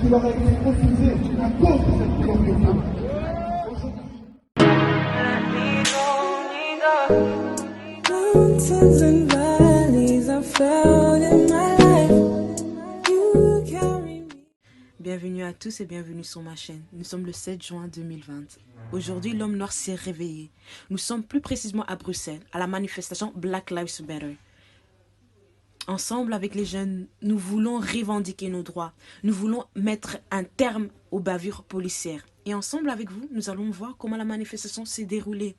qui leur a été refusée à cause de cette couleur de peau. Mountains and valleys I felt in my life. You carry me. Bienvenue à tous et bienvenue sur ma chaîne. Nous sommes le 7 juin 2020. Aujourd'hui, l'homme noir s'est réveillé. Nous sommes plus précisément à Bruxelles, à la manifestation Black Lives Matter. Ensemble avec les jeunes, nous voulons revendiquer nos droits. Nous voulons mettre un terme aux bavures policières. Et ensemble avec vous, nous allons voir comment la manifestation s'est déroulée.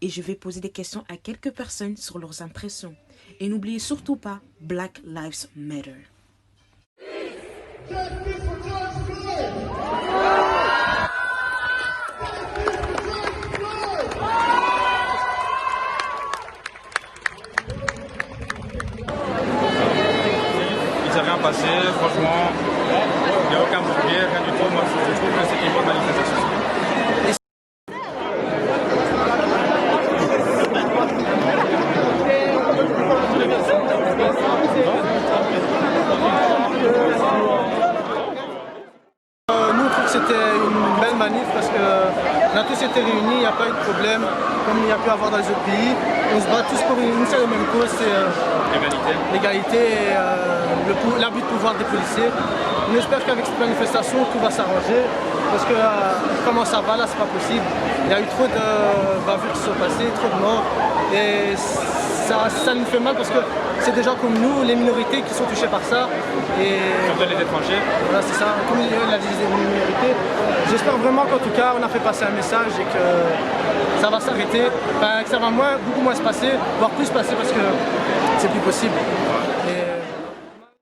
Et je vais poser des questions à quelques personnes sur leurs impressions. Et n'oubliez surtout pas Black Lives Matter. Il s'est rien passé, franchement, il n'y a aucun bruit, rien du tout. Moi, je trouve que c'est une bonne manifestation. Nous, on trouve que c'était une belle manif parce qu'on a tous été réunis, il n'y a pas eu de problème, comme il y a pu avoir dans les autres pays. On se bat tous pour une seule et même cause, c'est l'égalité et l'abus de pouvoir des policiers. On espère qu'avec cette manifestation, tout va s'arranger parce que comment ça va là, c'est pas possible. Il y a eu trop de bavures qui sont passées, trop de morts et ça nous fait mal parce que c'est des gens comme nous, les minorités qui sont touchées par ça. Et surtout les étrangers. Voilà, c'est ça, comme il a dit les minorités. J'espère vraiment qu'en tout cas, on a fait passer un message et que ça va s'arrêter, que ça va beaucoup moins se passer, voire plus se passer parce que c'est plus possible.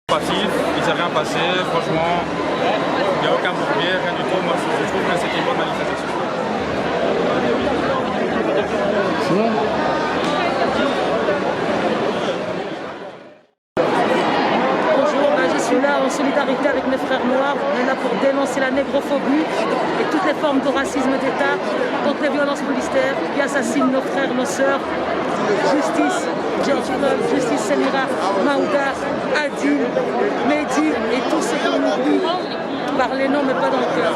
Passif, il s'est rien passé, franchement, il n'y a aucun bruit, rien du tout. Moi, je trouve que c'est une bonne manifestation. Je suis là en solidarité avec mes frères noirs. On est là pour dénoncer la négrophobie et toutes les formes de racisme d'État, contre les violences policières qui assassinent nos frères, nos sœurs. Justice, George Floyd, justice Semira, Maouda, Adil, Mehdi et tous ceux qu'on oublie par les noms mais pas dans le cœur.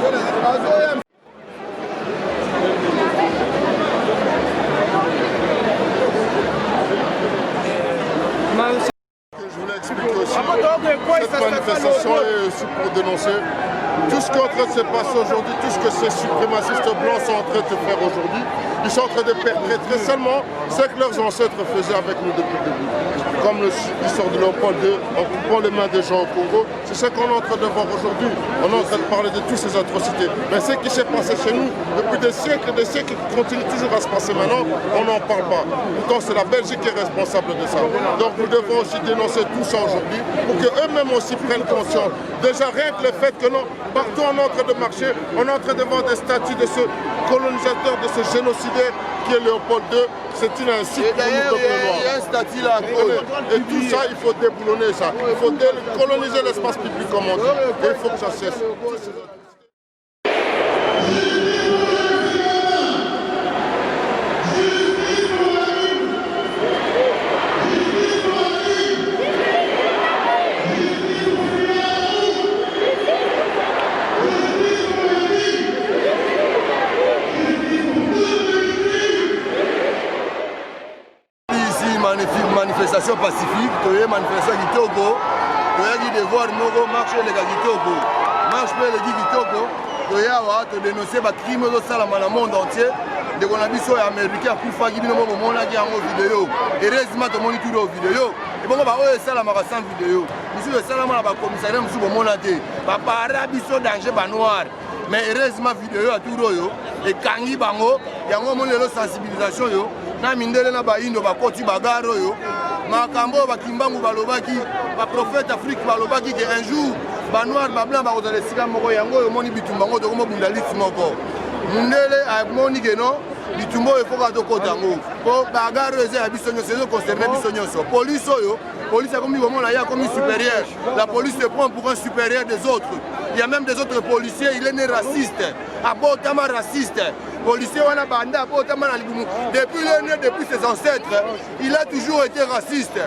Je voulais expliquer aussi, cette manifestation est aussi pour dénoncer tout ce qui est en train de se passer aujourd'hui, tout ce que ces suprémacistes blancs sont en train de faire aujourd'hui. Ils sont en train de perpétrer seulement ce que leurs ancêtres faisaient avec nous depuis le début. Comme l'histoire de Léopold II, en coupant les mains des gens au Congo. C'est ce qu'on est en train de voir aujourd'hui. On est en train de parler de toutes ces atrocités. Mais ce qui s'est passé chez nous depuis des siècles et des siècles qui continue toujours à se passer maintenant, on n'en parle pas. Pourtant, c'est la Belgique qui est responsable de ça. Donc nous devons aussi dénoncer tout ça aujourd'hui pour qu'eux-mêmes aussi prennent conscience. Déjà, rien que le fait que non, partout on est en train de marcher, on est en train de voir des statues de ce colonisateur, de ce génocidaire qui est Léopold II. C'est une insulte pour nous, peuple noir. Il y a un statut là. Et tout ça, il faut déboulonner ça. Il faut décoloniser l'espace public, comme on dit. Et il faut que ça cesse. Manifestation pacifique, toye manifestation kitoko, toyaki devoir moko marche eleka kitoko, marche mpe eleki kitoko, toya awa todénonce bacrime ezosalama na monde entier, ndeko na biso ya américain akufaki bino mo bomonaki yango video, heureusement tomoni tudo o video, ebongo baoyo esalamaka sans video, misusu esalama na bacommissariat mosusu bomona te, bapara biso danger banoir, mais heureusement video ya tudo oyo ekangi bango, yango omoni lelo sensibilisation yo, na mindele na bayindo bakoti bagare oyo makambo bakimbangu balobaki baprofete Afrique balobaki ke un jour banoir bablanc bakozala esika moko yango oyo omoni bitumba ngo tokomobunda liti moko mundele amoni ke non bitumba oyo efoka tokota yango po bagare oyo eza ya biso nyonso ezoconcerne biso nyonso polise oyo police akomi komona ye akomi supérieur la police se prend pour un supérieur des autres. Il y a même des autres policiers, il est né raciste, abotama raciste. Policier wana banda abotama na libumu. Depuis le né, depuis ses ancêtres, il a toujours été raciste.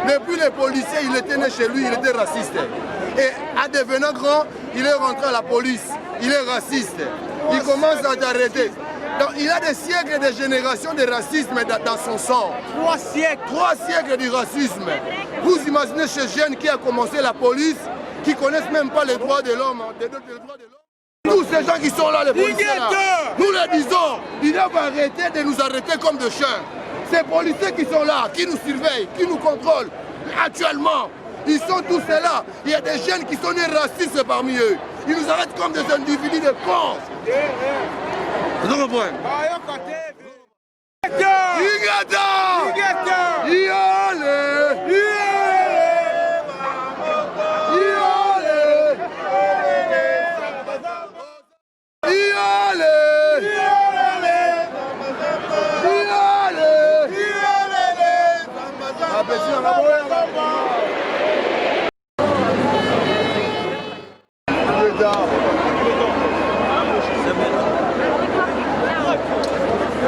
Depuis les policiers, il était né chez lui, il était raciste. Et en devenant grand, il est rentré à la police. Il est raciste. Il commence à t'arrêter. Donc il a des siècles et des générations de racisme dans son sang. 3 siècles. 3 siècles de racisme. Vous imaginez ce jeune qui a commencé la police, qui ne connaissent même pas les droits de l'homme. Tous ces gens qui sont là, les policiers là, nous les disons, ils doivent arrêter de nous arrêter comme des chiens. Ces policiers qui sont là, qui nous surveillent, qui nous contrôlent, actuellement, ils sont tous là. Il y a des jeunes qui sont nés racistes parmi eux. Ils nous arrêtent comme des individus de cons. Vous comprenez?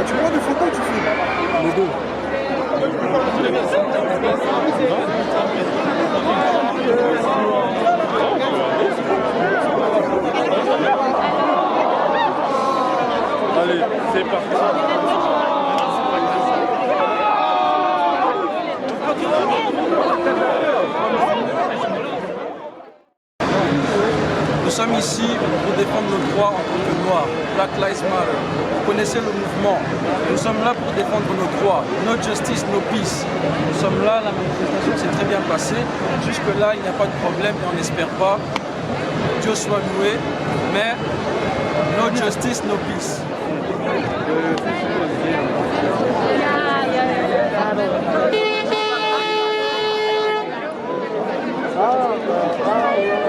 Tu prends des photos ou tu filmes? Les deux. Allez, c'est parti. Nous sommes ici pour défendre nos droits en tant que Noirs, Black Lives Matter. Vous connaissez le mouvement. Nous sommes là pour défendre nos droits. No justice, no peace. Nous sommes là, la manifestation s'est très bien passée. Jusque-là, il n'y a pas de problème et on n'espère pas. Dieu soit loué. Mais no justice, no peace. Ah,